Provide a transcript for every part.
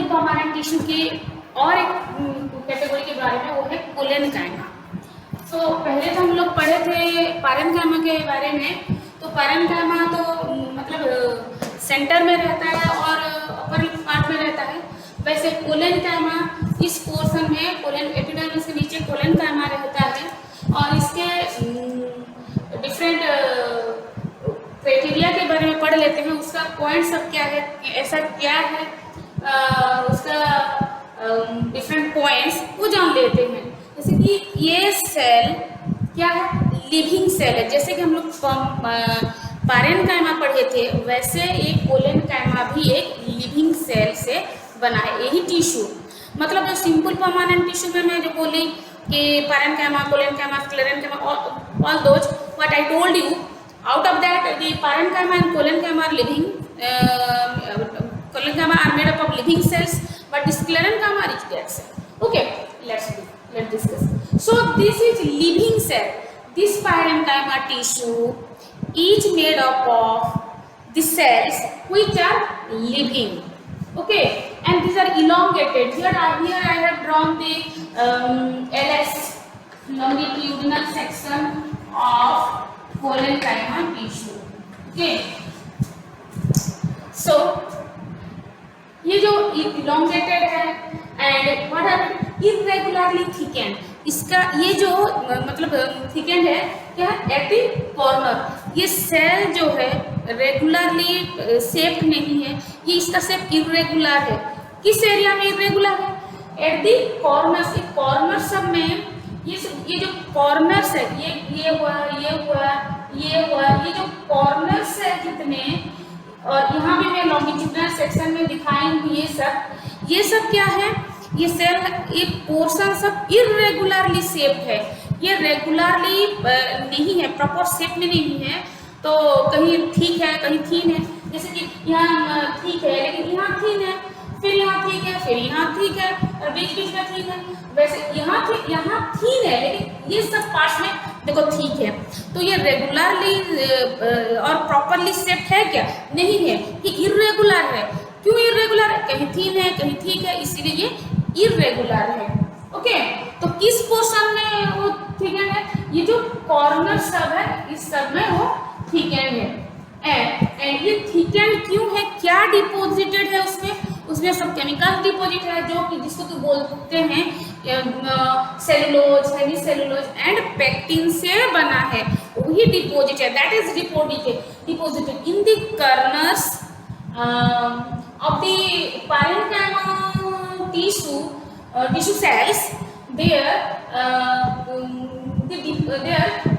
Permanent tissue की और एक कैटेगरी के बारे में, वो है कोलेनकाइमा। तो पहले तो हम लोग पढ़े थे पारेन्काइमा के बारे में। तो पारेन्काइमा तो मतलब सेंटर में रहता है और अपर पार्ट में रहता है। वैसे कोलेनकाइमा इस पोर्शन में, कोलेन एपिडर्मिस के नीचे कोलेनकाइमा रहता है और इसके डिफरेंट क्राइटेरिया के बारे में पढ़ लेते हैं। उसका पॉइंट सब क्या है, ऐसा क्या है, उसका डिफरेंट पॉइंट्स वो जान लेते हैं। जैसे कि ये सेल क्या है, लिविंग सेल है। जैसे कि हम लोग पारेन्काइमा पढ़े थे, वैसे एक कोलेनकाइमा भी एक लिविंग सेल से बना है। यही टिश्यू मतलब जो सिंपल परमानेंट टिश्यू में मैं जो बोली कि parenchyma, collenchyma, sclerenchyma, all those what I told you, out of that the parenchyma and colenchyma are living, colenchyma are made up of living cells, but the sclerenchyma is dead cell. Okay, let's discuss. So this is living cell. This parenchyma tissue is made up of the cells which are living. Okay, and these are elongated. Here I have drawn the LS, longitudinal section of collenchyma tissue. Okay, so ये जो elongated है and what are irregularly thickened, इसका ये जो मतलब thickened है क्या, at the corner. ये सेल जो है रेगुलरली शेप नहीं है, ये इसका शेप इरेगुलर है। किस एरिया में इरेगुलर है, एट द कॉर्नर्स। कॉर्नर सब में ये जो कॉर्नर्स है, ये हुआ, ये हुआ, ये हुआ, ये जो कॉर्नर्स है जितने, और यहाँ भी मैं लॉन्गिट्यूडिनल सेक्शन में दिखाएंगी ये सब क्या है, ये सेल, ये पोर्शन सब इरेगुलरली शेप है। ये रेगुलरली नहीं है, प्रॉपर शेप में नहीं है। तो कहीं ठीक है, कहीं थीन है। जैसे कि यहाँ ठीक है लेकिन यहाँ थीन है, फिर यहाँ ठीक है, फिर यहाँ ठीक है, और बीच बीच में ठीक है। वैसे यहाँ थीन है लेकिन ये सब पार्ट्स में देखो ठीक है। तो ये रेगुलरली और प्रॉपरली शेप्ड है क्या, नहीं है, ये इरेगुलर है। क्यों इरेगुलर है, कहीं थीन है, कहीं ठीक है, इसीलिए ये इरेगुलर है। ओके, तो किस पोर्शन में वो थिकेंड है, ये जो कॉर्नर सब है इस सब में वो थिकेंड है। एंड ये थिकेंड क्यों है, क्या डिपोजिटेड है उसमें सब केमिकल डिपोजिट है, जो कि जिसको तो बोलते हैं cellulose, hemicellulose and pectin से बना है, वही डिपोजिट है। That is deposited in the corners of the parenchyma tissue cells. There the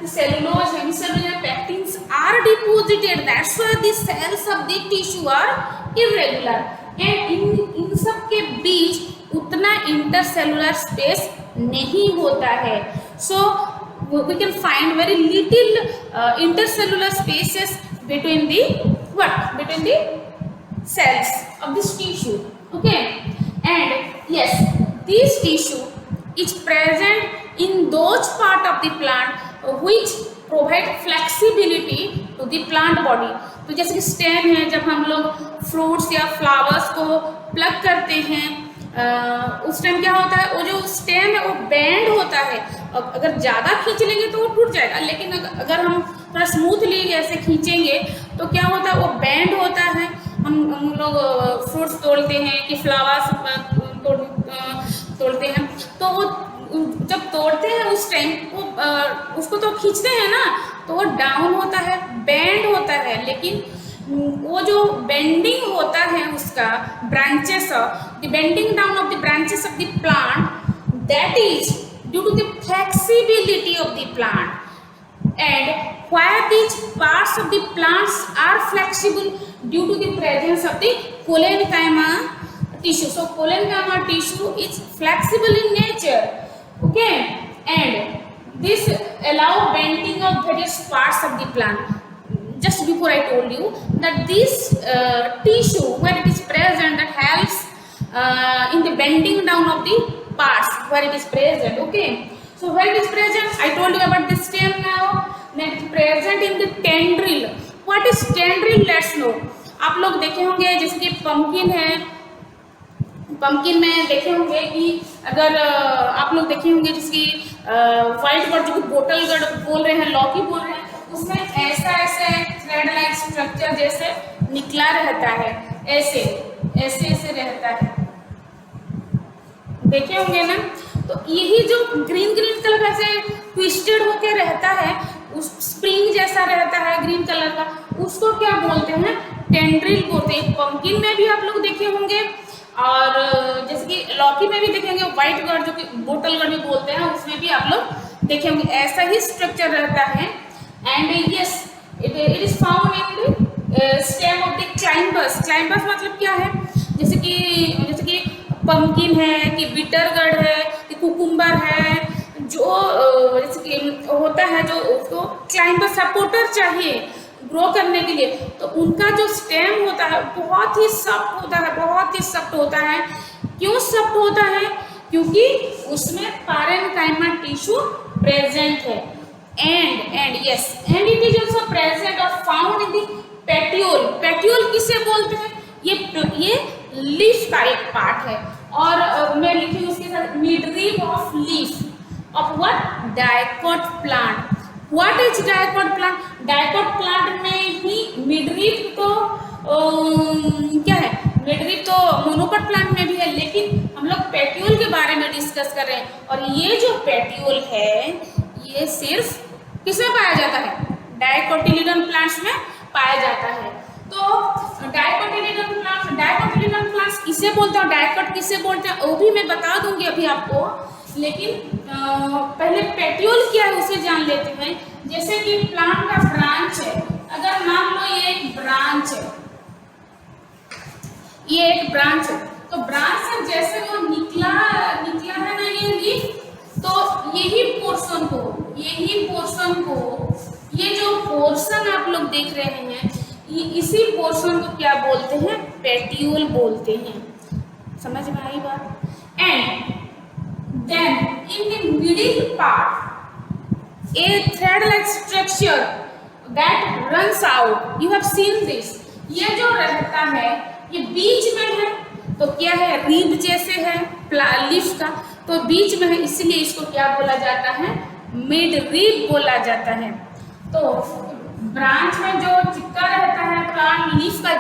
cellulose, hemicellulose and pectins are deposited. That's why the cells of the tissue are irregular. And इन सब के बीच उतना intercellular space नहीं होता है। So we can find very little intercellular spaces between the cells of this tissue. Okay, and yes, this tissue is present in those part of the plant which provide flexibility to the plant body. तो जैसे कि stem है, जब हम लोग fruits या flowers को plug करते हैं उस टाइम क्या होता है, वो जो स्टेम है वो बेंड होता है। अगर ज़्यादा खींच लेंगे तो वो टूट जाएगा, लेकिन अगर हम थोड़ा स्मूथली ऐसे खींचेंगे तो क्या होता है, वो बेंड होता है। हम लोग फ्रूट्स तोड़ते हैं कि फ्लावर्स तोड़ते हैं, तो वो जब तोड़ते हैं उस टाइम वो उसको तो खींचते हैं ना, तो वो डाउन होता है, बेंड होता है। लेकिन वो जो बेंडिंग होता है उसका branches, the bending down of the branches of the plant, that is due to the flexibility of the plant. And why these parts of the plants are flexible, due to the presence of the colenchyma tissue. So colenchyma tissue is flexible in nature. Okay, and this allow bending of various parts of the plant. Just before I told you that this tissue, when it is present, that helps in the bending down of the parts where it is present. Okay, so where it is present, I told you about the stem now. Then it is present in the tendril. What is tendril? Let's know. आप लोग देखे होंगे जैसे कि pumpkin है, pumpkin में देखे होंगे कि अगर आप लोग देखे होंगे जिसकी व्हाइट वर्ड जो कि बोटल गड बोल रहे हैं, लौकी बोल रहे हैं, उसमें ऐसा ऐसे थ्रेड लाइक स्ट्रक्चर जैसे निकला रहता है, ऐसे ऐसे ऐसे रहता है, देखे होंगे ना। तो यही जो ग्रीन ग्रीन कलर का ऐसे ट्विस्टेड होके रहता है, उस स्प्रिंग जैसा रहता है ग्रीन कलर का, उसको क्या बोलते हैं? टेंड्रिल बोलते हैं। पंपकिन में भी आप लोग देखे होंगे, और जैसे कि लौकी में भी देखेंगे व्हाइट गड जो कि बोटल गड भी बोलते हैं, उसमें भी आप लोग देखे होंगे ऐसा ही स्ट्रक्चर रहता है। And yes, it is found in the stem of the climbers. Climbers मतलब क्या है? जैसे कि पंपकिन है, कि बिटर गड है, कि कुकुम्बर है, जो जैसे कि होता है जो उसको क्लाइंबस सपोर्टर चाहिए ग्रो करने के लिए, तो उनका जो स्टेम होता है बहुत ही सॉफ्ट होता है, बहुत ही सॉफ्ट होता है। क्यों सॉफ्ट होता है? क्योंकि उसमें पैरेन्काइमा टिश्यू प्रेजेंट है। And it is also present और फाउंड इन द पेट्यूल। पेट्यूल किसे बोलते हैं? ये लीफ का एक पार्ट है, और मैं लिखी उसके साथ midrib of leaf of what? Dicot plant. What is dicot plant? Dicot plant में ही मिडरीव तो क्या है? मिडरीव तो मोनोकोट प्लांट में भी है, लेकिन हम लोग पेट्यूल के बारे में डिस्कस कर रहे हैं। और ये जो पेट्यूल है ये सिर्फ किसमें पाया जाता है? डाइकोटिलिडन प्लांट्स में पाया जाता है। तो डाइकोटिलिडन प्लांट्स किसे बोलते हैं, डाइकोट किसे बोलते हैं, वो भी मैं बता दूंगी अभी आपको, लेकिन पहले पेट्यूल क्या है उसे जान लेते हैं। जैसे कि प्लांट का ब्रांच है, अगर मान लो ये एक ब्रांच है, ये एक ब्रांच है, तो ब्रांच से जैसे वो निकला है ना ये लीफ, तो यही पोर्शन को ये जो पोर्शन आप लोग देख रहे हैं, इसी पोर्शन को क्या बोलते हैं? पेट्यूल बोलते हैं। समझ में आई बात? And then in the middle part a thread like structure that runs out, you have seen this. ये जो रहता है ये बीच में है, तो क्या है? रीब जैसे है लीफ का, तो बीच में है, इसलिए इसको क्या बोला जाता है? मिड रीब बोला जाता है। तो ब्रांच में जो चिपका रहता है प्लांट लीफ का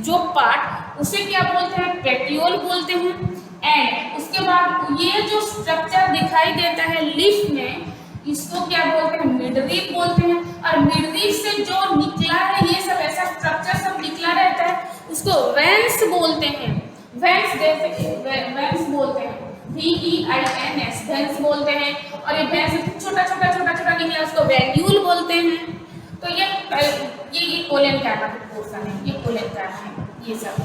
जो पार्ट, उसे क्या बोलते हैं? पेट्यूल बोलते हैं। एंड उसके बाद ये जो स्ट्रक्चर दिखाई देता है लीफ में, इसको क्या बोलते हैं? मिडरीब बोलते हैं। और मिडरीब से जो निकला है ये सब ऐसा स्ट्रक्चर सब निकला रहता है, उसको वेंस बोलते हैं। वेंस बोलते हैं, VEINS, वेंस बोलते हैं। और ये वेंस छोटा छोटा निकला, उसको वेन्यूल बोलते हैं। तो ये कोलन कैप का पोर्शन है, ये कोलन कैप है, ये सब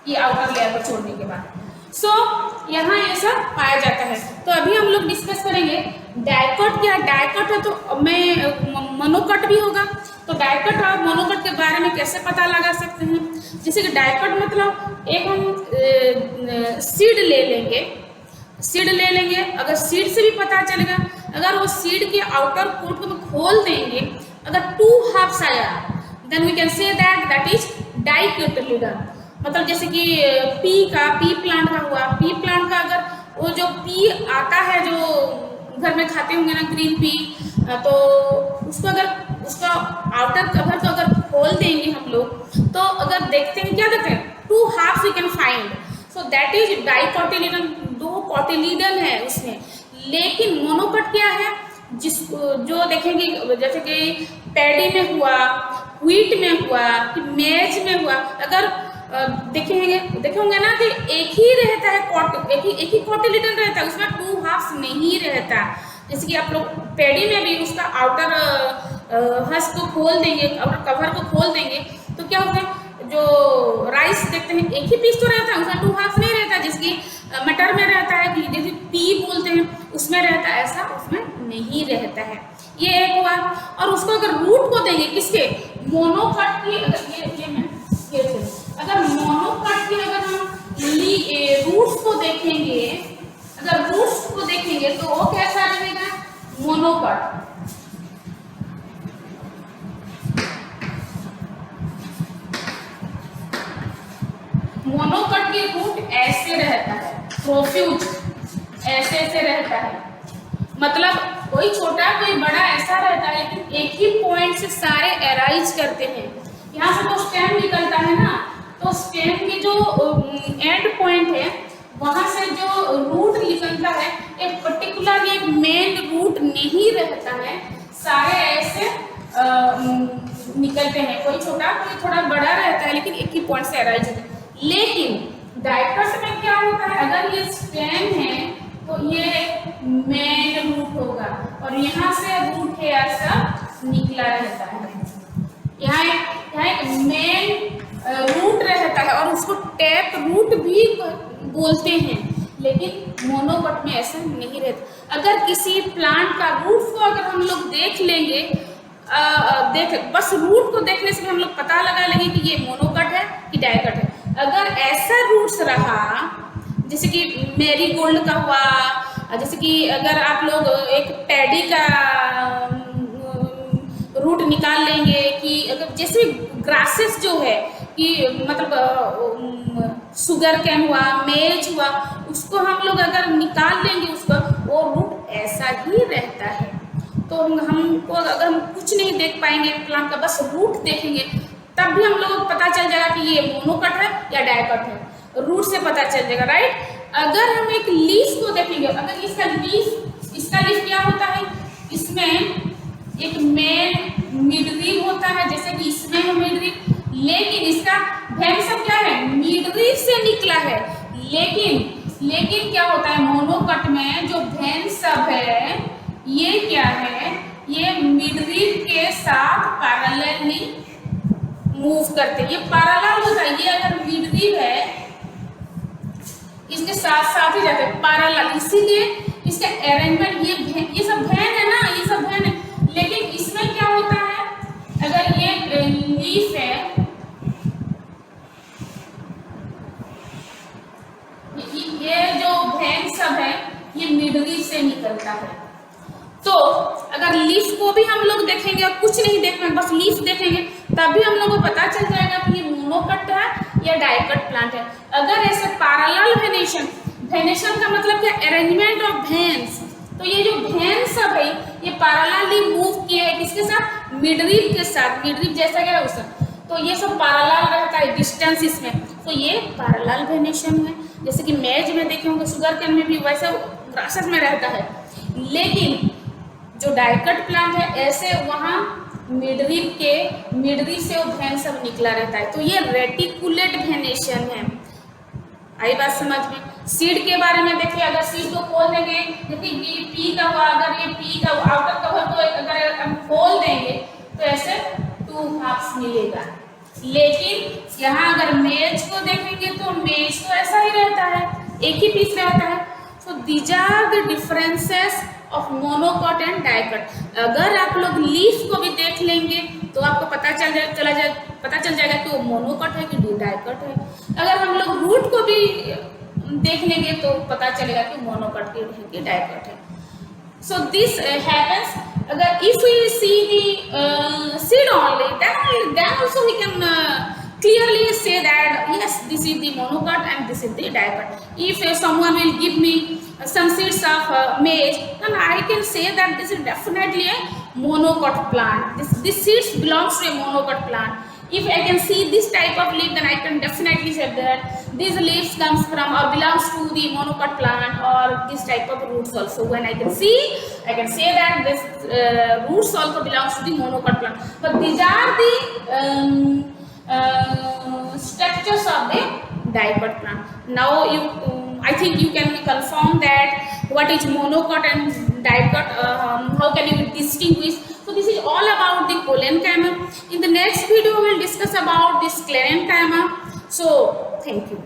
ये आउटर लेयर को छोड़ने के बाद। यहाँ ये सब पाया जाता है। तो अभी हम लोग डिस्कस करेंगे डाइकोट क्या। डाइकोट है तो मैं मोनोकोट भी होगा, तो डाइकोट और मोनोकोट के बारे में कैसे पता लगा सकते हैं? जैसे कि डाइकोट मतलब एक हम सीड ले लेंगे, अगर सीड से भी पता चलेगा, अगर वो सीड के आउटर कोट को खोल देंगे, अगर 2 हाफ्स आया, then we can say that is dicotyledon. मतलब जैसे कि पी प्लांट का हुआ, पी प्लांट का अगर वो जो पी आता है जो घर में खाते होंगे ना ग्रीन पी, तो उसको अगर उसका आउटर कवर को अगर खोल देंगे हम लोग, तो अगर देखते हैं क्या देखते हैं? 2 halves we can find, so that is dicotyledon. 2 cotyledon है उसमें। लेकिन मोनोकोट क्या है? जो देखेंगे जैसे कि पैडी में हुआ, व्हीट में हुआ, कि मेज में हुआ, अगर देखे होंगे ना कि एक ही रहता है, एक ही कोटिलिडन रहता है, उसमें 2 हाफ्स नहीं रहता। जैसे कि आप लोग पैडी में भी उसका आउटर हस्क को खोल देंगे, आउटर कवर को खोल देंगे, तो क्या होता है? जो राइस देखते हैं एक ही पीस तो रहता है, उसमें 2 हाफ्स नहीं रहता। जिसकी मटर में रहता है, कि जैसे पी बोलते हैं उसमें रहता है, ऐसा उसमें नहीं रहता है। ये एक हुआ। और उसको अगर रूट को देंगे किसके? मोनोकोट की। अगर मोनोकोट की अगर हम रूट्स को देखेंगे, तो वो कैसा रहेगा? मोनोकोट। मोनोकट के रूट ऐसे रहता है, प्रोफ्यूज ऐसे ऐसे रहता है, मतलब कोई छोटा कोई बड़ा ऐसा रहता है, लेकिन एक ही पॉइंट से सारे अराइज करते हैं। यहाँ से तो स्टेम निकलता है ना, तो स्टेम के जो एंड पॉइंट है वहां से जो रूट निकलता है, एक पर्टिकुलर एक मेन रूट नहीं रहता है, सारे ऐसे निकलते हैं, कोई छोटा कोई थोड़ा बड़ा रहता है, लेकिन एक ही पॉइंट से अराइज होता है। लेकिन डाइकट में क्या होता है, अगर ये स्टेम है तो ये मेन रूट होगा और यहाँ से रूट है ऐसा निकला रहता है। यहाँ एक मेन रूट रहता है और उसको टैप रूट भी बोलते हैं, लेकिन मोनोकट में ऐसा नहीं रहता। अगर किसी प्लांट का रूट को अगर हम लोग देख लेंगे, बस रूट को देखने से हम लोग पता लगा लेंगे कि ये मोनोकट है कि डाइकट है। अगर ऐसा रूट्स रहा, जैसे कि मैरीगोल्ड का हुआ, जैसे कि अगर आप लोग एक पैडी का रूट निकाल लेंगे, कि अगर जैसे ग्रासेस जो है कि मतलब शुगर कैन हुआ, मेज हुआ, उसको हम लोग अगर निकाल लेंगे उसका वो रूट ऐसा ही रहता है। तो हमको अगर हम कुछ नहीं देख पाएंगे प्लांट का, बस रूट देखेंगे, तब भी हम लोग को पता चल जाएगा कि ये मोनोकट है या डाइकट है, रूट से पता चल जाएगा, राइट। अगर हम एक लीफ को देखेंगे, अगर इसका लीफ क्या होता है, इसमें एक मेन मिडरीव होता है, जैसे कि इसमें है मिडरीव, लेकिन इसका भेन सब क्या है, मिडरीव से निकला है। लेकिन क्या होता है मोनोकट में, जो भेन सब है ये क्या है, ये मिडरीव के साथ पैरेलली मूव करते हैं, ये पैरेलल होता है। ये अगर मिडरीव है इसके साथ साथ ही जाते हैं पैरेलल, इसीलिए इसका अरेंजमेंट ये सब भेन है ना, ये सब भेन है। लेकिन इसमें क्या होता है, अगर ये लीफ है, ये जो भेन सब है ये मिडरीव से निकलता है। तो अगर लीफ को भी हम लोग देखेंगे और कुछ नहीं देखना, बस लीफ देखेंगे, तभी हम लोग को पता चल जाएगा कि ये मोनोकट है या डाइकट प्लांट है। अगर ऐसे पैरेलल वेनेशन का मतलब क्या, अरेंजमेंट ऑफ भेन्स, तो ये जो भेन सब है ये पैरेलली मूव किए है किसके साथ, मिडरीव के साथ, मिडरीव जैसा क्या है उसका, तो ये सब पैरेलल रहता है डिस्टेंस इसमें, तो ये पैरेलल वेनेशन है। जैसे कि मेज में देखे होंगे, शुगर केन में भी वैसे ग्रासेस में रहता है। लेकिन जो डाइकट प्लांट है ऐसे वहाँ मिडरीव से वो भेन सब निकला रहता है, तो ये रेटिकुलेट वेनेशन है। आई बात समझ में। सीड के बारे में देखिए, अगर सीड को खोल देंगे, देखिए पी का हुआ, अगर ये पी का आउटर कवर को अगर हम खोल देंगे तो ऐसे 2 हाफ्स मिलेगा। लेकिन यहाँ अगर मेज को देखेंगे तो मेज तो ऐसा ही रहता है, एक ही पीस रहता है। So these are the differences of monocot and dicot. अगर आप लोग लीफ को भी देख लेंगे तो आपको पता चल जाएगा कि वो मोनोकॉट है कि डाइकट है। अगर हम लोग रूट को भी देख लेंगे तो पता चलेगा कि मोनोकॉट है कि डाइकट है। सो दिस हैपेंस अगर if we see the seed only, then also we can clearly say that yes, this is the monocot and this is the dicot. If someone will give me some seeds of maize, then I can say that this is definitely a monocot plant. This seeds belongs to a monocot plant. If I can see this type of leaf, then I can definitely say that these leaves comes from or belongs to the monocot plant or this type of roots also. When I can see, I can say that this roots also belongs to the monocot plant. But these are the structures of the dicot plant. Now I think you can confirm that what is monocot and dicot, how can you distinguish. So this is all about the Coleonchyma. In the next video we will discuss about this Sclerenchyma. So thank you.